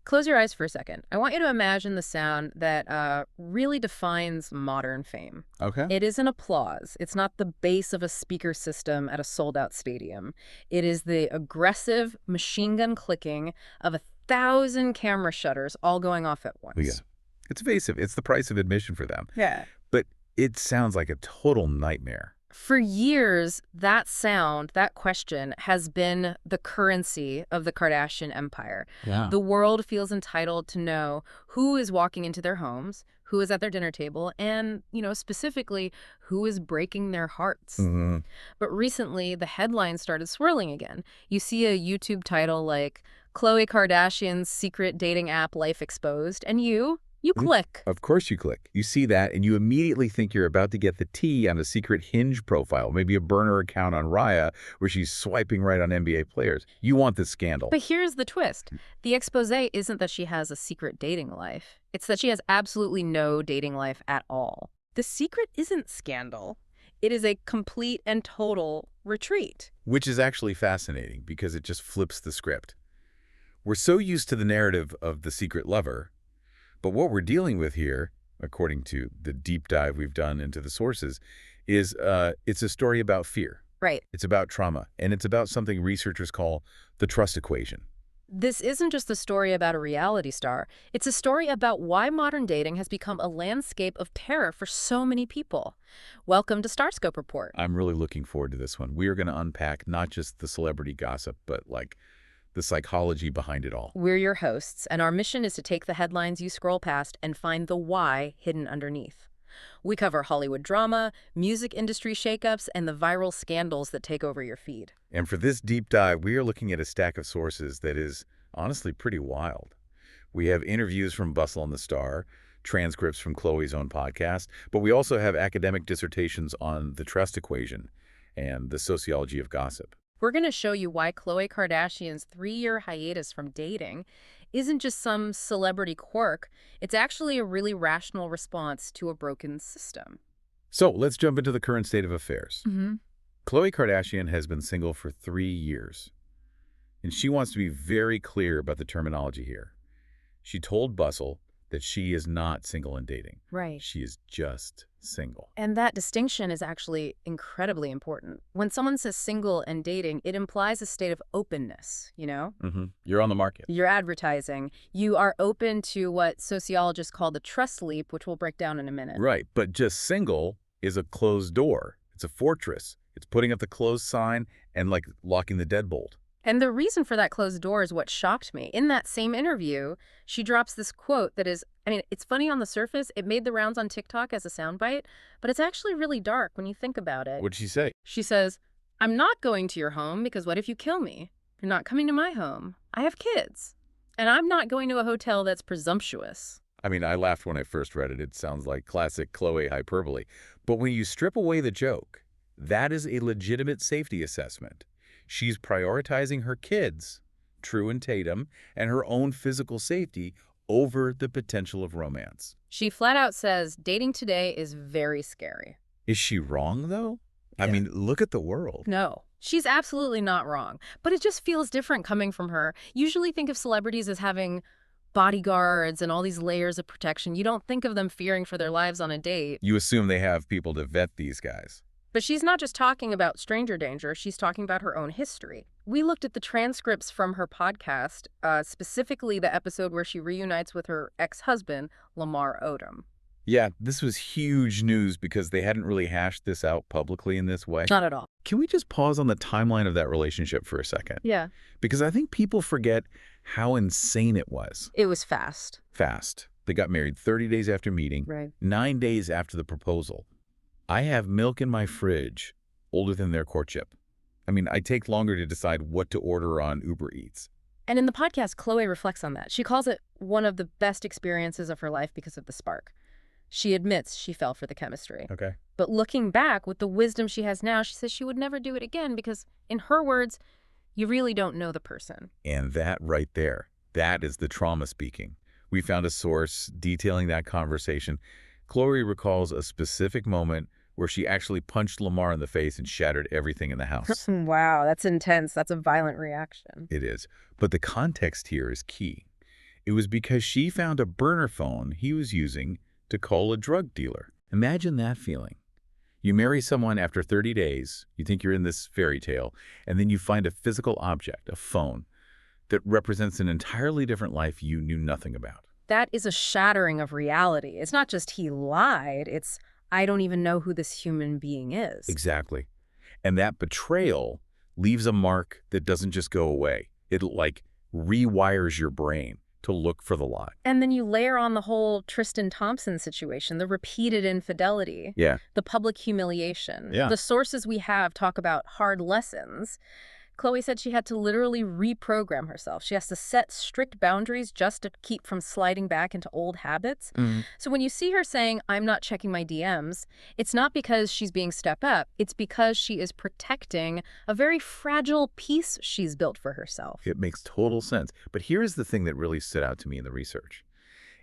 Close your eyes for a second. I want you to imagine the sound that really defines modern fame. Okay. It isn't applause. It's not the bass of a speaker system at a sold-out stadium. It is the aggressive machine gun clicking of 1,000 camera shutters all going off at once. Yeah. It's evasive. It's the price of admission for them. Yeah. But it sounds like a total nightmare. For years, that sound, that question, has been the currency of the Kardashian empire. Yeah. The world feels entitled to know who is walking into their homes, who is at their dinner table, and, specifically, who is breaking their hearts. Mm-hmm. But recently, the headlines started swirling again. You see a YouTube title like, Khloé Kardashian's secret dating app life exposed, and you click. Of course you click. You see that, and you immediately think you're about to get the tea on a secret Hinge profile, maybe a burner account on Raya, where she's swiping right on NBA players. You want this scandal. But here's the twist. The expose isn't that she has a secret dating life. It's that she has absolutely no dating life at all. The secret isn't scandal. It is a complete and total retreat. Which is actually fascinating, because it just flips the script. We're so used to the narrative of the secret lover, but what we're dealing with here, according to the deep dive we've done into the sources, is it's a story about fear. Right. It's about trauma, and it's about something researchers call the trust equation. This isn't just a story about a reality star. It's a story about why modern dating has become a landscape of terror for so many people. Welcome to StarScope Report. I'm really looking forward to this one. We are going to unpack not just the celebrity gossip, but the psychology behind it all. We're your hosts, and our mission is to take the headlines you scroll past and find the why hidden underneath. We cover Hollywood drama, music industry shakeups, and the viral scandals that take over your feed. And for this deep dive, we are looking at a stack of sources that is honestly pretty wild. We have interviews from Bustle and the Star, transcripts from Khloé's own podcast, but we also have academic dissertations on the trust equation and the sociology of gossip. We're going to show you why Khloé Kardashian's 3-year hiatus from dating isn't just some celebrity quirk. It's actually a really rational response to a broken system. So let's jump into the current state of affairs. Mm-hmm. Khloé Kardashian has been single for 3 years, and she wants to be very clear about the terminology here. She told Bustle that she is not single and dating. Right. She is just single. And that distinction is actually incredibly important. When someone says single and dating, it implies a state of openness, Mm-hmm. You're on the market. You're advertising. You are open to what sociologists call the trust leap, which we'll break down in a minute. Right, but just single is a closed door. It's a fortress. It's putting up the closed sign and locking the deadbolt. And the reason for that closed door is what shocked me. In that same interview, she drops this quote that is, it's funny on the surface. It made the rounds on TikTok as a soundbite, but it's actually really dark when you think about it. What'd she say? She says, "I'm not going to your home because what if you kill me? You're not coming to my home. I have kids. And I'm not going to a hotel that's presumptuous." I laughed when I first read it. It sounds like classic Khloé hyperbole. But when you strip away the joke, that is a legitimate safety assessment. She's prioritizing her kids, True and Tatum, and her own physical safety over the potential of romance. She flat out says dating today is very scary. Is she wrong, though? Yeah. Look at the world. No, she's absolutely not wrong. But it just feels different coming from her. Usually think of celebrities as having bodyguards and all these layers of protection. You don't think of them fearing for their lives on a date. You assume they have people to vet these guys. But she's not just talking about stranger danger, she's talking about her own history. We looked at the transcripts from her podcast, specifically the episode where she reunites with her ex-husband, Lamar Odom. Yeah, this was huge news because they hadn't really hashed this out publicly in this way. Not at all. Can we just pause on the timeline of that relationship for a second? Yeah. Because I think people forget how insane it was. It was fast. Fast. They got married 30 days after meeting, Right. 9 days after the proposal. I have milk in my fridge older than their courtship. I take longer to decide what to order on Uber Eats. And in the podcast, Khloé reflects on that. She calls it one of the best experiences of her life because of the spark. She admits she fell for the chemistry. Okay. But looking back with the wisdom she has now, she says she would never do it again because, in her words, you really don't know the person. And that right there, that is the trauma speaking. We found a source detailing that conversation. Khloé recalls a specific moment where she actually punched Lamar in the face and shattered everything in the house. Wow, that's intense. That's a violent reaction. It is. But the context here is key. It was because she found a burner phone he was using to call a drug dealer. Imagine that feeling. You marry someone after 30 days, you think you're in this fairy tale, and then you find a physical object, a phone, that represents an entirely different life you knew nothing about. That is a shattering of reality. It's not just he lied, it's I don't even know who this human being is. Exactly. And that betrayal leaves a mark that doesn't just go away. It, like, rewires your brain to look for the lie. And then you layer on the whole Tristan Thompson situation, the repeated infidelity, Yeah. the public humiliation. Yeah. The sources we have talk about hard lessons. Khloé said she had to literally reprogram herself. She has to set strict boundaries just to keep from sliding back into old habits. So when you see her saying, I'm not checking my DMs, it's not because she's being step up. It's because she is protecting a very fragile piece she's built for herself. It makes total sense. But here's the thing that really stood out to me in the research.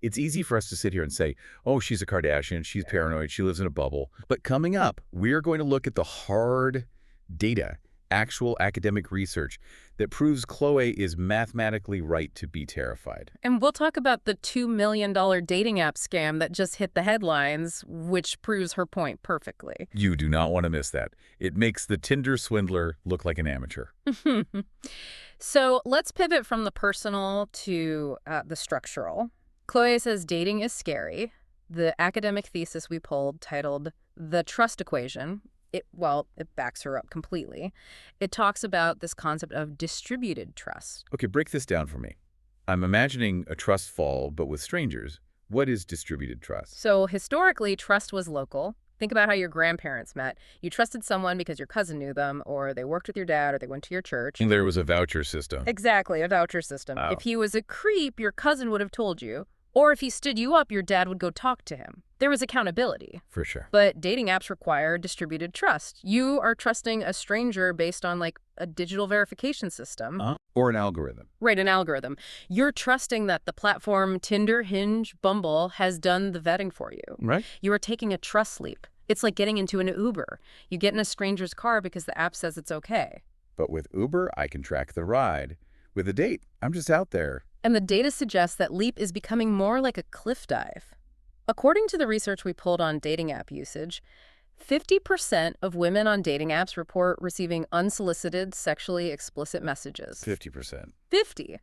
It's easy for us to sit here and say, oh, she's a Kardashian, she's paranoid, she lives in a bubble. But coming up, we're going to look at the hard data, actual academic research that proves Khloé is mathematically right to be terrified. And we'll talk about the $2 million dating app scam that just hit the headlines, which proves her point perfectly. You do not want to miss that. It makes the Tinder swindler look like an amateur. So let's pivot from the personal to the structural. Khloé says dating is scary. The academic thesis we pulled, titled The Trust Equation, it backs her up completely. It talks about this concept of distributed trust. Okay, break this down for me. I'm imagining a trust fall, but with strangers. What is distributed trust? So historically, trust was local. Think about how your grandparents met. You trusted someone because your cousin knew them, or they worked with your dad, or they went to your church. And there was a voucher system. Exactly, a voucher system. Wow. If he was a creep, your cousin would have told you. Or if he stood you up, your dad would go talk to him. There was accountability. For sure. But dating apps require distributed trust. You are trusting a stranger based on, like, a digital verification system. Or an algorithm. Right, an algorithm. You're trusting that the platform Tinder, Hinge, Bumble has done the vetting for you. Right. You are taking a trust leap. It's like getting into an Uber. You get in a stranger's car because the app says it's okay. But with Uber, I can track the ride. With a date, I'm just out there. And the data suggests that leap is becoming more like a cliff dive. According to the research we pulled on dating app usage, 50% of women on dating apps report receiving unsolicited, sexually explicit messages. 50%. 50.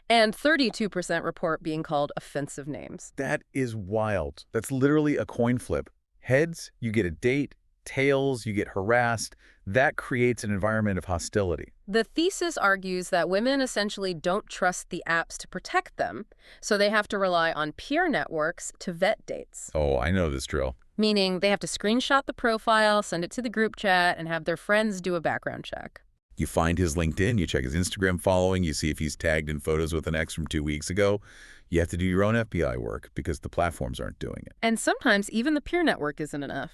And 32% report being called offensive names. That is wild. That's literally a coin flip. Heads, you get a date. Tails, you get harassed. That creates an environment of hostility. The thesis argues that women essentially don't trust the apps to protect them, so they have to rely on peer networks to vet dates. Oh, I know this drill. Meaning they have to screenshot the profile, send it to the group chat, and have their friends do a background check. You find his LinkedIn, you check his Instagram following, you see if he's tagged in photos with an ex from 2 weeks ago. You have to do your own FBI work because the platforms aren't doing it. And sometimes even the peer network isn't enough.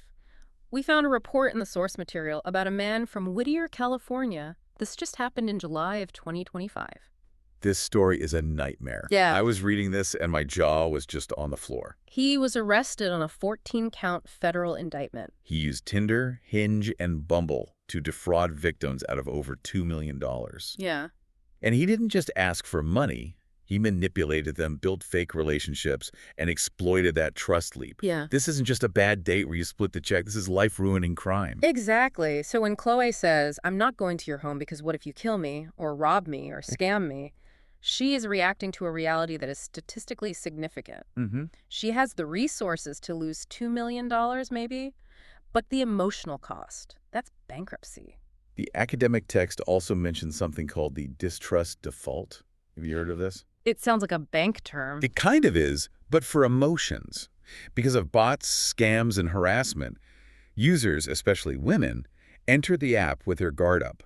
We found a report in the source material about a man from Whittier, California. This just happened in July of 2025. This story is a nightmare. Yeah. I was reading this and my jaw was just on the floor. He was arrested on a 14-count federal indictment. He used Tinder, Hinge, and Bumble to defraud victims out of over $2 million. Yeah. And he didn't just ask for money. He manipulated them, built fake relationships, and exploited that trust leap. Yeah. This isn't just a bad date where you split the check. This is life-ruining crime. Exactly. So when Khloé says, I'm not going to your home because what if you kill me or rob me or scam me, she is reacting to a reality that is statistically significant. She has the resources to lose $2 million maybe, but the emotional cost, that's bankruptcy. The academic text also mentions something called the distrust default. Have you heard of this? It sounds like a bank term. It kind of is, but for emotions. Because of bots, scams, and harassment, users, especially women, enter the app with their guard up.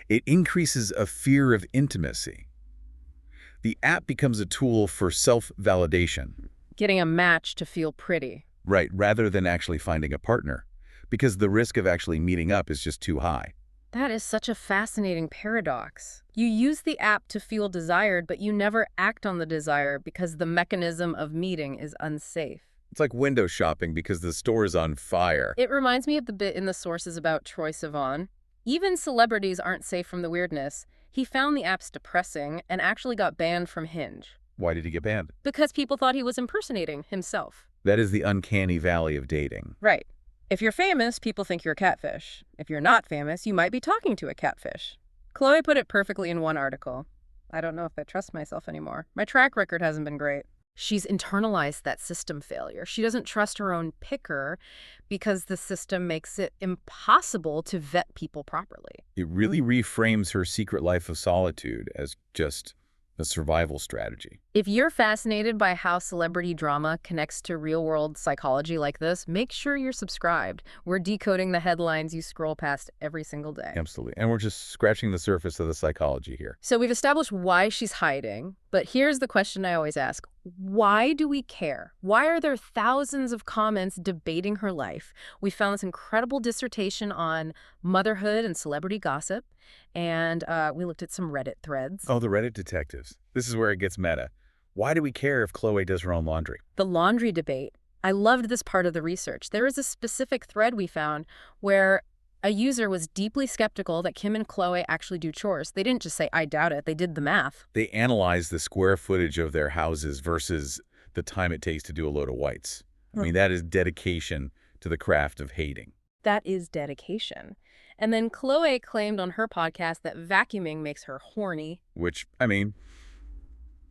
It increases a fear of intimacy. The app becomes a tool for self-validation. Getting a match to feel pretty. Right, rather than actually finding a partner. Because the risk of actually meeting up is just too high. That is such a fascinating paradox. You use the app to feel desired, but you never act on the desire because the mechanism of meeting is unsafe. It's like window shopping because the store is on fire. It reminds me of the bit in the sources about Troye Sivan. Even celebrities aren't safe from the weirdness. He found the apps depressing and actually got banned from Hinge. Why did he get banned? Because people thought he was impersonating himself. That is the uncanny valley of dating. Right. If you're famous, people think you're a catfish. If you're not famous, you might be talking to a catfish. Khloé put it perfectly in one article. I don't know if I trust myself anymore. My track record hasn't been great. She's internalized that system failure. She doesn't trust her own picker because the system makes it impossible to vet people properly. It really reframes her secret life of solitude as just a survival strategy. If you're fascinated by how celebrity drama connects to real-world psychology like this, make sure you're subscribed. We're decoding the headlines you scroll past every single day. Absolutely. And we're just scratching the surface of the psychology here. So we've established why she's hiding, but here's the question I always ask. Why do we care? Why are there thousands of comments debating her life? We found this incredible dissertation on motherhood and celebrity gossip, and we looked at some Reddit threads. Oh, the Reddit detectives. This is where it gets meta. Why do we care if Khloé does her own laundry? The laundry debate. I loved this part of the research. There is a specific thread we found where a user was deeply skeptical that Kim and Khloé actually do chores. They didn't just say, I doubt it. They did the math. They analyze the square footage of their houses versus the time it takes to do a load of whites. I mean, that is dedication to the craft of hating. That is dedication. And then Khloé claimed on her podcast that vacuuming makes her horny. Which, I mean,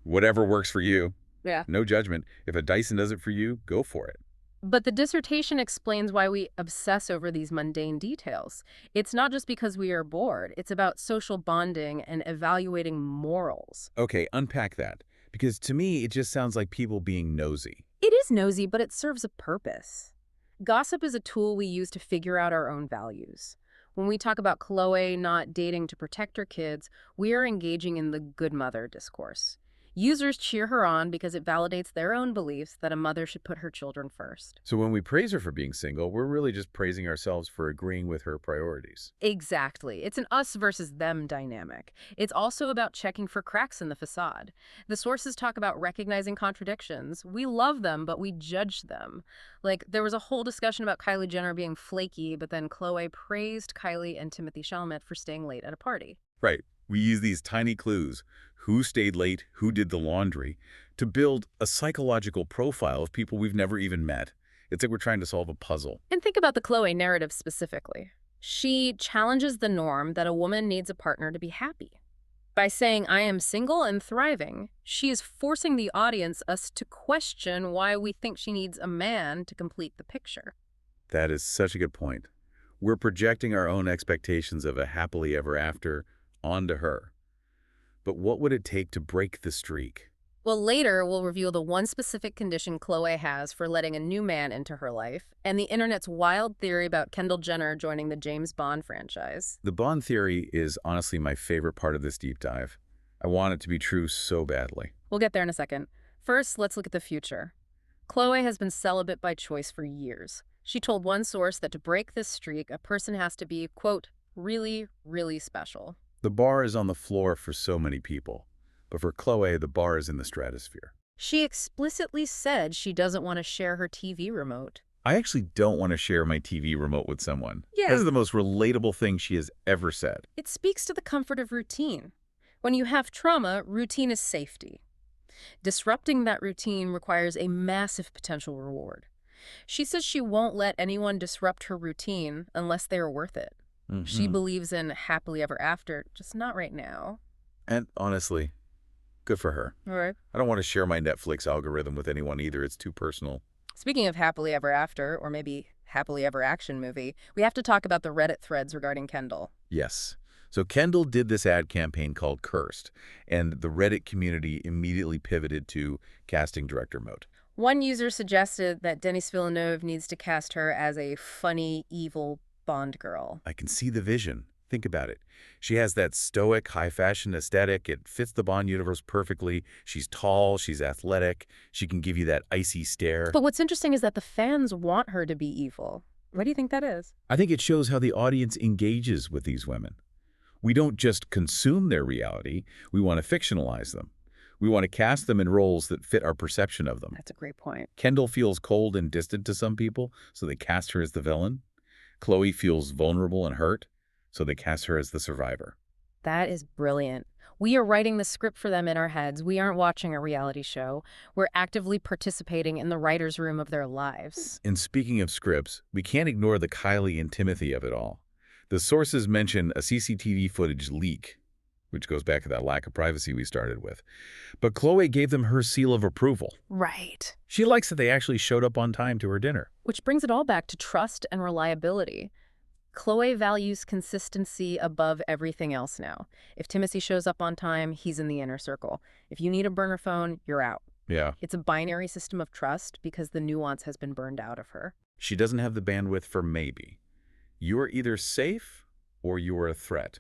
whatever works for you. Yeah. No judgment. If a Dyson does it for you, go for it. But the dissertation explains why we obsess over these mundane details. It's not just because we are bored. It's about social bonding and evaluating morals. Okay, unpack that. Because to me, it just sounds like people being nosy. It is nosy, but it serves a purpose. Gossip is a tool we use to figure out our own values. When we talk about Khloé not dating to protect her kids, we are engaging in the good mother discourse. Users cheer her on because it validates their own beliefs that a mother should put her children first. So when we praise her for being single, we're really just praising ourselves for agreeing with her priorities. Exactly. It's an us versus them dynamic. It's also about checking for cracks in the facade. The sources talk about recognizing contradictions. We love them, but we judge them. Like, there was a whole discussion about Kylie Jenner being flaky, but then Khloé praised Kylie and Timothée Chalamet for staying late at a party. Right. We use these tiny clues, who stayed late, who did the laundry, to build a psychological profile of people we've never even met. It's like we're trying to solve a puzzle. And think about the Khloé narrative specifically. She challenges the norm that a woman needs a partner to be happy. By saying, I am single and thriving, she is forcing the audience us to question why we think she needs a man to complete the picture. That is such a good point. We're projecting our own expectations of a happily ever after onto her. But what would it take to break the streak? Well, later we'll reveal the one specific condition Khloé has for letting a new man into her life, and the internet's wild theory about Kendall Jenner joining the James Bond franchise. The Bond theory is honestly my favorite part of this deep dive. I want it to be true so badly. We'll get there in a second. First, let's look at the future. Khloé has been celibate by choice for years. She told one source that to break this streak, a person has to be, quote, really, really special. The bar is on the floor for so many people. But for Khloé, the bar is in the stratosphere. She explicitly said she doesn't want to share her TV remote. I actually don't want to share my TV remote with someone. Yeah. This is the most relatable thing she has ever said. It speaks to the comfort of routine. When you have trauma, routine is safety. Disrupting that routine requires a massive potential reward. She says she won't let anyone disrupt her routine unless they are worth it. She believes in happily ever after, just not right now. And honestly, good for her. All right. I don't want to share my Netflix algorithm with anyone either. It's too personal. Speaking of happily ever after, or maybe happily ever action movie, we have to talk about the Reddit threads regarding Kendall. Yes. So Kendall did this ad campaign called Cursed, and the Reddit community immediately pivoted to casting director mode. One user suggested that Denis Villeneuve needs to cast her as a funny, evil Bond girl. I can see the vision. Think about it. She has that stoic, high-fashion aesthetic. It fits the Bond universe perfectly. She's tall. She's athletic. She can give you that icy stare. But what's interesting is that the fans want her to be evil. What do you think that is? I think it shows how the audience engages with these women. We don't just consume their reality. We want to fictionalize them. We want to cast them in roles that fit our perception of them. That's a great point. Kendall feels cold and distant to some people, so they cast her as the villain. Khloé feels vulnerable and hurt, so they cast her as the survivor. That is brilliant. We are writing the script for them in our heads. We aren't watching a reality show. We're actively participating in the writer's room of their lives. And speaking of scripts, we can't ignore the Kylie and Timothy of it all. The sources mention a CCTV footage leak, which goes back to that lack of privacy we started with. But Khloé gave them her seal of approval. Right. She likes that they actually showed up on time to her dinner. Which brings it all back to trust and reliability. Khloé values consistency above everything else now. If Timothy shows up on time, he's in the inner circle. If you need a burner phone, you're out. Yeah. It's a binary system of trust because the nuance has been burned out of her. She doesn't have the bandwidth for maybe. You are either safe or you are a threat.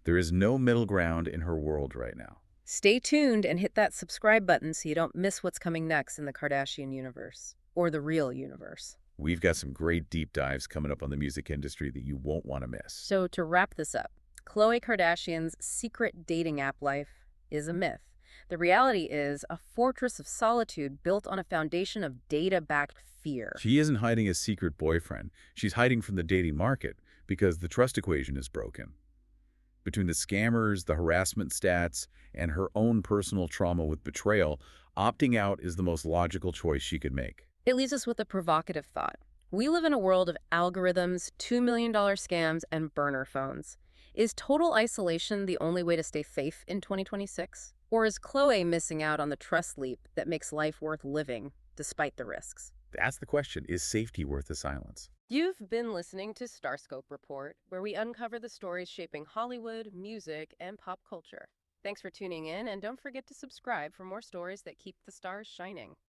There is no middle ground in her world right now. Stay tuned and hit that subscribe button so you don't miss what's coming next in the Kardashian universe, or the real universe. We've got some great deep dives coming up on the music industry that you won't want to miss. So to wrap this up, Khloé Kardashian's secret dating app life is a myth. The reality is a fortress of solitude built on a foundation of data-backed fear. She isn't hiding a secret boyfriend. She's hiding from the dating market because the trust equation is broken. Between the scammers, the harassment stats, and her own personal trauma with betrayal, opting out is the most logical choice she could make. It leaves us with a provocative thought. We live in a world of algorithms, $2 million scams, and burner phones. Is total isolation the only way to stay safe in 2026? Or is Khloé missing out on the trust leap that makes life worth living, despite the risks? That's the question. Is safety worth the silence? You've been listening to StarScope Report, where we uncover the stories shaping Hollywood, music, and pop culture. Thanks for tuning in, and don't forget to subscribe for more stories that keep the stars shining.